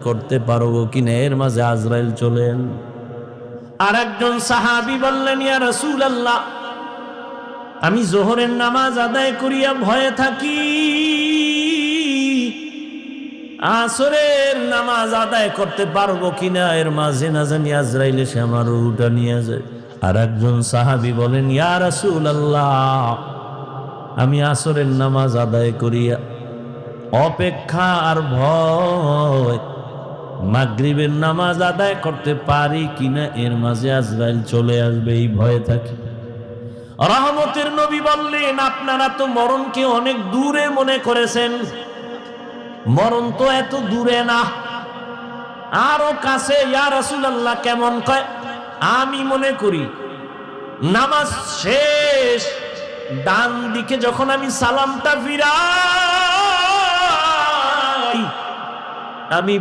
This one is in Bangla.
করতে পারবো কিনা, এর মাঝে আজরাইল চলেন। আর একজন সাহাবী বললেন, ইয়া রাসূলুল্লাহ, আমি জোহরের নামাজ আদায় করিয়া ভয়ে থাকি, আসরের নামাজ আদায় করতে পারবো কিনা, এর মাঝে না জানি আজরাইল এসে আমার রূহটা নিয়ে যায়। আর একজন সাহাবী বলেন, ইয়া রাসূলুল্লাহ, আমি আসরের নামাজ আদায় করিয়া অপেক্ষা আর ভয় মাগরিবের নামাজ আদায় করতে পারি কিনা, এর মাঝে আজরাইল চলে আসবে, এই ভয়ে থাকি। রহমতের নবী বললেন, আপনারা তো মরণকে অনেক দূরে মনে করেছেন, মরণ তো এত দূরে না, আরো কাছে। ইয়া রাসূলুল্লাহ, কেমন? কয়, আমি মনে করি নামাজ শেষ, ডান দিকে যখন আমি সালামটা ফিরাই, আমি